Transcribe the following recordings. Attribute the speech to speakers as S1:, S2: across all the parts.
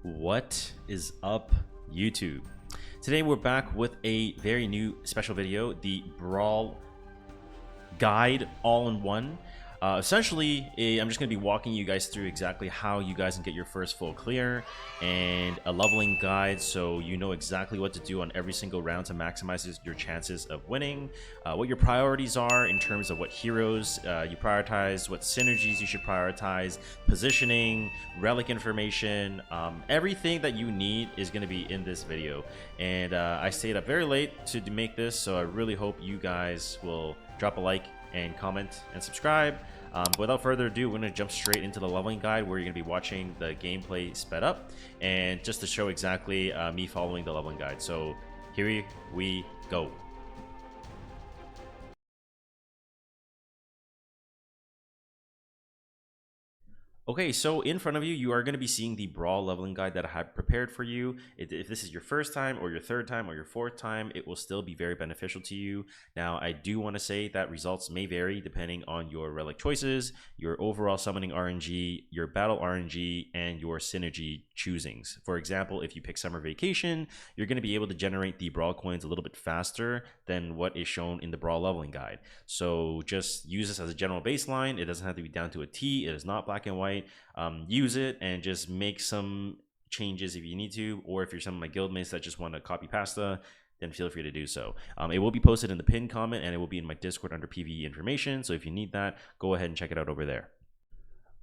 S1: What is up, YouTube? Today we're back with a very new special video, the Brawl guide all-in-one. Essentially, I'm just going to be walking you guys through exactly how you guys can get your first full clear and a leveling guide so you know exactly what to do on every single round to maximize your chances of winning, what your priorities are in terms of what heroes you prioritize, what synergies you should prioritize, positioning, relic information, everything that you need is going to be in this video. And I stayed up very late to make this, so I really hope you guys will drop a like and comment and subscribe. Without further ado, we're going to jump straight into the leveling guide where you're going to be watching the gameplay sped up and just to show exactly me following the leveling guide. So here we go. Okay, so in front of you, you are going to be seeing the Brawl leveling guide that I have prepared for you. If this is your first time or your third time or your fourth time, it will still be very beneficial to you. Now, I do want to say that results may vary depending on your relic choices, your overall summoning RNG, your battle RNG, and your synergy choosings. For example, if you pick Summer Vacation, you're going to be able to generate the Brawl coins a little bit faster than what is shown in the Brawl leveling guide. So just use this as a general baseline. It doesn't have to be down to a T. It is not black and white. Use it and just make some changes if you need to, or if you're some of my guildmates that just want to copy pasta, then feel free to do so. It will be posted in the pinned comment and it will be in my Discord under PvE information, so if you need that, go ahead and check it out over there.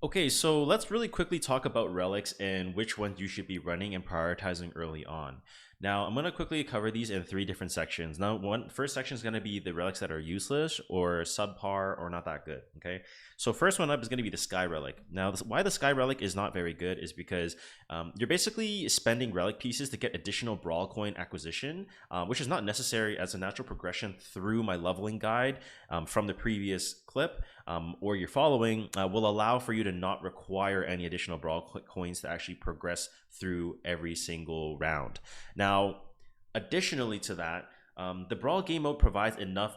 S1: Okay, so let's really quickly talk about relics and which ones you should be running and prioritizing early on. Now, I'm going to quickly cover these in 3 different sections. Now, first section is going to be the relics that are useless or subpar or not that good, okay? So first one up is going to be the Sky Relic. Now, why the Sky Relic is not very good is because you're basically spending relic pieces to get additional Brawl coin acquisition, which is not necessary as a natural progression through my leveling guide from the previous clip, or you're following, will allow for you to not require any additional Brawl coins to actually progress through every single round. Now, additionally to that, the Brawl game mode provides enough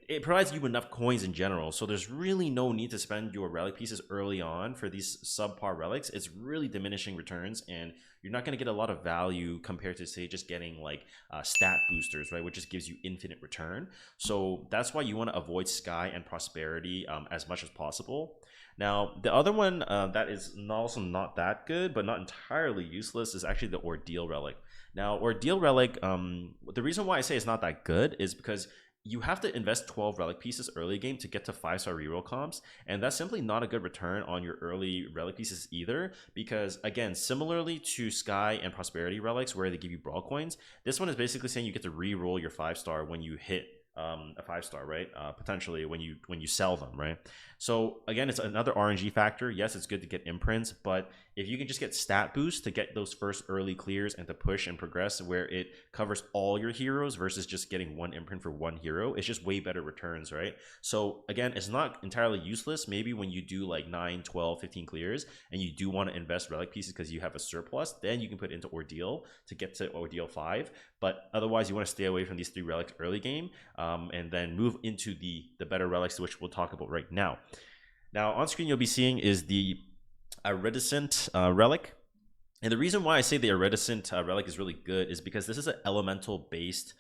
S1: it provides you enough coins in general, so there's really no need to spend your relic pieces early on for these subpar relics. It's really diminishing returns, and you're not going to get a lot of value compared to, say, just getting like stat boosters, right, which just gives you infinite return. So that's why you want to avoid Sky and Prosperity as much as possible. Now, the other one that is also not that good, but not entirely useless, is actually the Ordeal Relic. Now, Ordeal Relic, the reason why I say it's not that good is because you have to invest 12 relic pieces early game to get to 5-star reroll comps, and that's simply not a good return on your early relic pieces either, because again, similarly to Sky and Prosperity relics where they give you Brawl coins, this one is basically saying you get to reroll your 5-star when you hit a 5-star, right? Potentially when you sell them, right? So again, it's another RNG factor. Yes, it's good to get imprints, but if you can just get stat boosts to get those first early clears and to push and progress where it covers all your heroes versus just getting one imprint for one hero, it's just way better returns, right? So again, it's not entirely useless. Maybe when you do like 9, 12, 15 clears and you do want to invest relic pieces because you have a surplus, then you can put it into Ordeal to get to Ordeal 5. But otherwise, you want to stay away from these 3 relics early game, and then move into the better relics, which we'll talk about right now. Now, on screen, you'll be seeing is the Iridescent Relic. And the reason why I say the Iridescent Relic is really good is because this is an elemental-based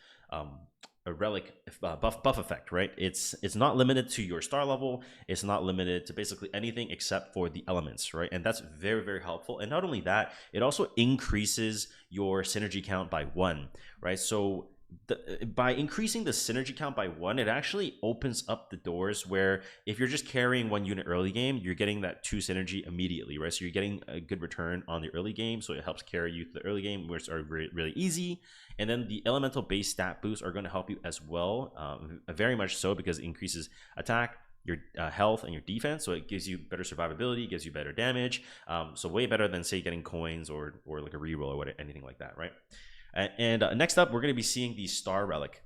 S1: a relic buff effect, right? It's not limited to your star level. It's not limited to basically anything except for the elements, right? And that's very, very helpful. And not only that, it also increases your synergy count by 1, right? So by increasing the synergy count by 1, it actually opens up the doors where if you're just carrying 1 unit early game, you're getting that 2 synergy immediately, right? So you're getting a good return on the early game, so it helps carry you to the early game, which are really easy. And then the elemental based stat boosts are going to help you as well, very much so, because it increases attack, your health, and your defense, so it gives you better survivability, gives you better damage, so way better than, say, getting coins or like a reroll or anything like that, right? And next up, we're going to be seeing the Star Relic.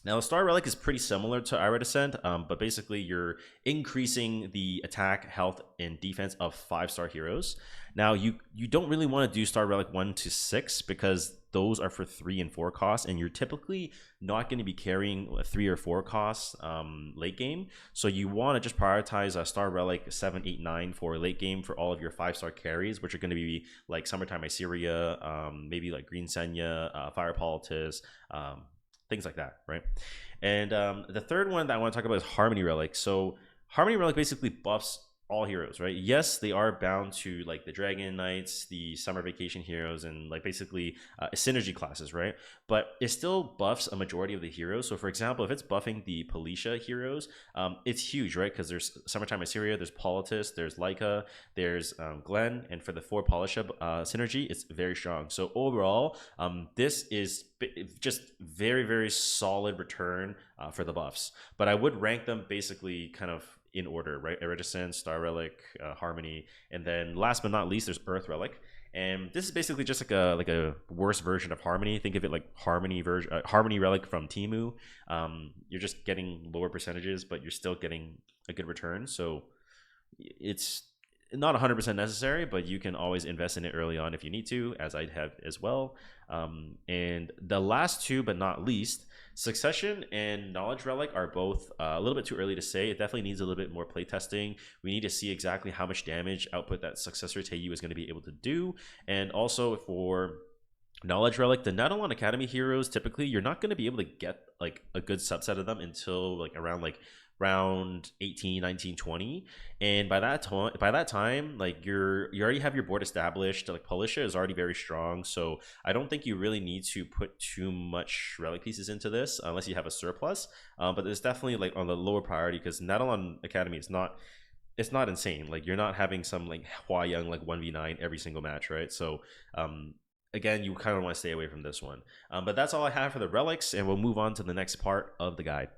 S1: Now, a Star Relic is pretty similar to Iridescent, but basically you're increasing the attack, health, and defense of 5-star heroes. Now, you don't really want to do Star Relic 1 to 6 because those are for 3 and 4 costs, and you're typically not going to be carrying a 3 or 4 costs late game. So you want to just prioritize a Star Relic 7, 8, 9 for late game for all of your 5-star carries, which are going to be like Summertime Iceria, maybe like Green Senya, Fire Politis, things like that, right? And the third one that I want to talk about is Harmony Relic. So Harmony Relic basically buffs all heroes, right? Yes, they are bound to like the Dragon Knights, the Summer Vacation heroes, and like basically synergy classes, right? But it still buffs a majority of the heroes. So for example, if it's buffing the Policia heroes, it's huge, right? Because there's Summertime Iceria, there's Politis, there's Leica, there's Glenn, and for the 4 Policia synergy, it's very strong. So overall, this is just very, very solid return for the buffs. But I would rank them basically kind of in order, right? Iridescent, Star Relic, Harmony, and then last but not least, there's Earth Relic. And this is basically just like a worse version of Harmony. Think of it like Harmony Relic from Temu. You're just getting lower percentages, but you're still getting a good return. So it's not 100% necessary, but you can always invest in it early on if you need to, as I have as well. And the last two, but not least, Succession and Knowledge Relic are both a little bit too early to say. It definitely needs a little bit more playtesting. We need to see exactly how much damage output that Successor Teiyu is going to be able to do. And also for Knowledge Relic, the Nadalon Academy heroes, typically you're not going to be able to get like a good subset of them until like around like round 18, 19, 20. And by that time, like you already have your board established. Like Policia is already very strong, so I don't think you really need to put too much relic pieces into this unless you have a surplus. But it's definitely like on the lower priority because Nadalon Academy is not, it's not insane. Like you're not having some like Hua Young like 1v9 every single match, right? So again, you kind of want to stay away from this one. But that's all I have for the relics, and we'll move on to the next part of the guide.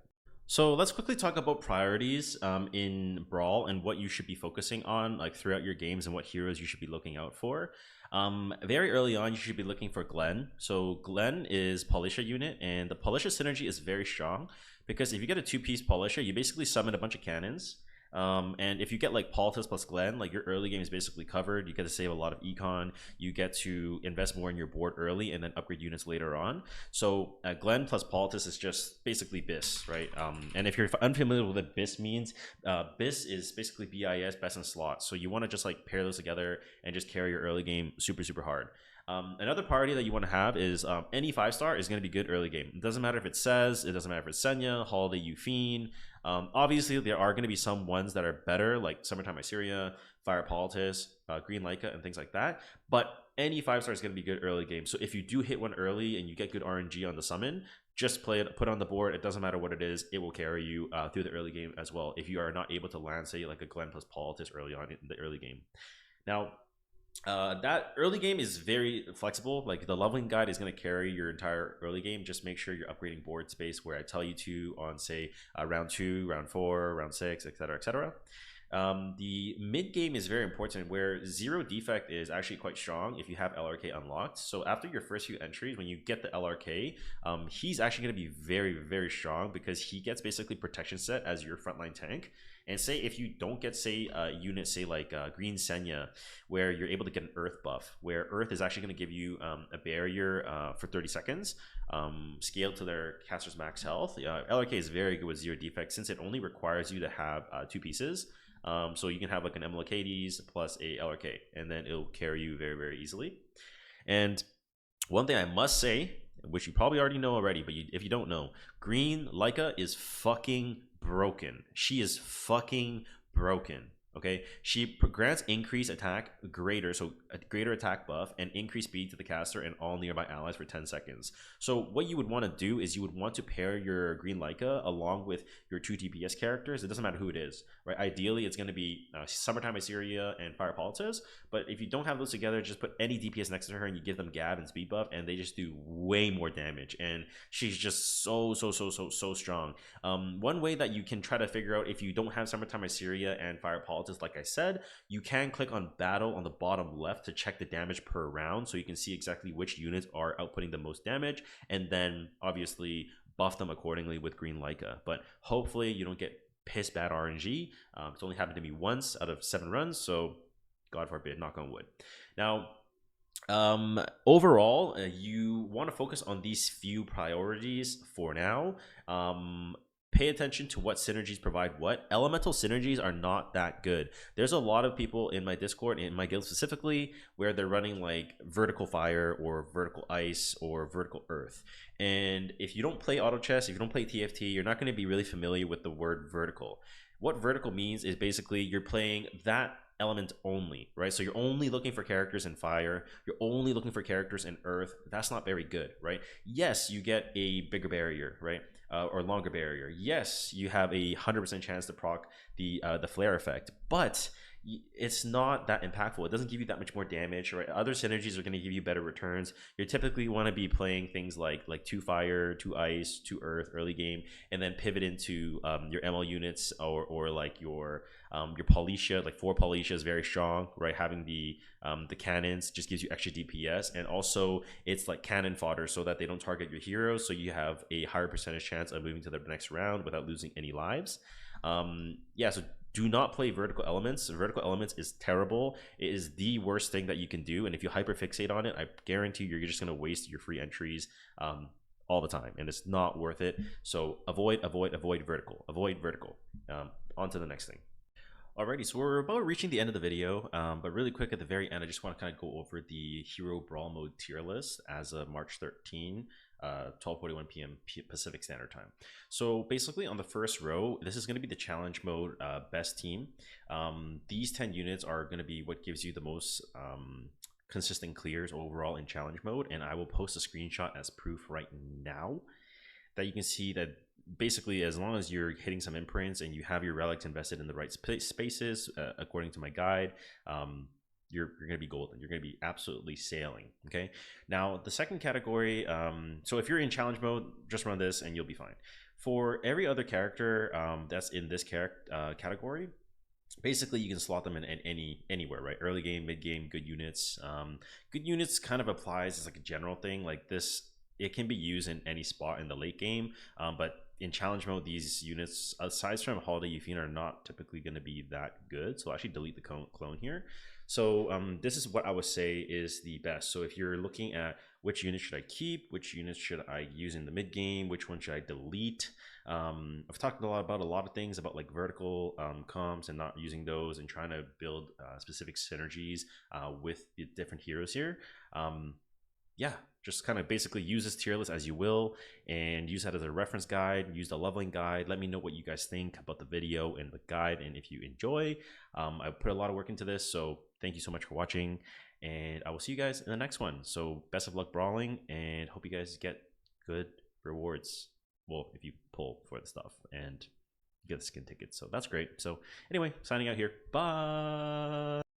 S1: So let's quickly talk about priorities in Brawl and what you should be focusing on like throughout your games and what heroes you should be looking out for. Very early on, you should be looking for Glenn. So Glenn is Policia unit, and the Policia synergy is very strong because if you get a 2-piece Policia, you basically summon a bunch of cannons. And if you get like Politis plus Glenn, like your early game is basically covered. You get to save a lot of econ. You get to invest more in your board early and then upgrade units later on. So Glenn plus Politis is just basically BIS, right? And if you're unfamiliar with what BIS means, BIS is basically BIS, best in slot. So you want to just like pair those together and just carry your early game super, super hard. Another priority that you want to have is any 5-star is going to be good early game. It doesn't matter if it says, it doesn't matter if it's Senya, Holiday Euphine. Obviously, there are going to be some ones that are better, like Summertime Iceria, Fire Politis, Green Leica, and things like that. But any 5-star is going to be good early game. So if you do hit one early and you get good RNG on the summon, just play it, put it on the board. It doesn't matter what it is. It will carry you through the early game as well if you are not able to land, say, like a Glenn plus Politis early on in the early game. Now, that early game is very flexible. Like the leveling guide is going to carry your entire early game. Just make sure you're upgrading board space where I tell you to on, say, round 2, round 4, round 6, etc., etc. The mid game is very important where zero defect is actually quite strong if you have LRK unlocked. So after your first few entries, when you get the LRK, he's actually going to be very, very strong because he gets basically protection set as your frontline tank. And say if you don't get, say, a unit, say like Green Senya, where you're able to get an Earth buff, where Earth is actually going to give you a barrier for 30 seconds, scaled to their caster's max health. LRK is very good with zero defect since it only requires you to have 2 pieces. So you can have like an Emilocades plus a LRK, and then it'll carry you very, very easily. And one thing I must say, which you probably already know already, but if you don't know, Green Leica is fucking broken. She is fucking broken. Okay, she grants increased attack greater, so a greater attack buff and increased speed to the caster and all nearby allies for 10 seconds. So what you would want to do is you would want to pair your Green Leica along with your 2 DPS characters. It doesn't matter who it is, right? Ideally, it's going to be Summertime Iceria and Fire Politis, but if you don't have those together, just put any DPS next to her and you give them Gab and speed buff, and they just do way more damage. And she's just so strong. One way that you can try to figure out if you don't have Summertime Iceria and Fire Politis, like I said, you can click on battle on the bottom left to check the damage per round, so you can see exactly which units are outputting the most damage, and then obviously buff them accordingly with green Leica. But hopefully you don't get piss bad RNG. It's only happened to me once out of 7 runs, so God forbid, knock on wood. Now, overall, you want to focus on these few priorities for now. Pay attention to what synergies provide what. Elemental synergies are not that good. There's a lot of people in my Discord, in my guild specifically, where they're running like vertical fire or vertical ice or vertical earth. And if you don't play auto chess, if you don't play TFT, you're not going to be really familiar with the word vertical. What vertical means is basically you're playing that element only, right? So you're only looking for characters in fire, you're only looking for characters in earth. That's not very good, right? Yes, you get a bigger barrier, right? Or longer barrier. Yes, you have a 100% chance to proc the flare effect, but it's not that impactful. It doesn't give you that much more damage, right? Other synergies are going to give you better returns. You typically want to be playing things like 2 fire, 2 ice, 2 earth early game, and then pivot into your ML units or like your Policia. Like 4 Policia is very strong, right? Having the cannons just gives you extra DPS, and also it's like cannon fodder so that they don't target your heroes, so you have a higher percentage chance of moving to the next round without losing any lives. Yeah, so do not play vertical elements. Vertical elements is terrible. It is the worst thing that you can do, and if you hyperfixate on it, I guarantee you're just going to waste your free entries all the time, and it's not worth it. So avoid vertical. Avoid vertical. On to the next thing. Alrighty, so we're about reaching the end of the video, but really quick at the very end, I just want to kind of go over the Hero Brawl Mode tier list as of March 13, 12:41 p.m. Pacific Standard Time. So basically on the first row, this is going to be the challenge mode best team. These 10 units are going to be what gives you the most consistent clears overall in challenge mode, and I will post a screenshot as proof right now that you can see that basically as long as you're hitting some imprints and you have your relics invested in the right spaces according to my guide, you're gonna be golden. You're gonna be absolutely sailing. Okay, now the second category, so if you're in challenge mode, just run this and you'll be fine. For every other character that's in this category, basically you can slot them in anywhere, right? Early game, mid game, good units. Good units kind of applies as like a general thing. Like this, it can be used in any spot in the late game, but in challenge mode, these units, aside from Holiday Euphine, are not typically going to be that good. So I'll actually delete the clone here. So this is what I would say is the best. So if you're looking at which unit should I keep, which units should I use in the mid game, which one should I delete, I've talked a lot of things about like vertical comms and not using those and trying to build specific synergies with the different heroes here. Yeah, just kind of basically use this tier list as you will and use that as a reference guide, use the leveling guide. Let me know what you guys think about the video and the guide, and if you enjoy. I put a lot of work into this, so thank you so much for watching, and I will see you guys in the next one. So best of luck brawling, and hope you guys get good rewards. Well, if you pull for the stuff and get the skin tickets, so that's great. So anyway, signing out here. Bye.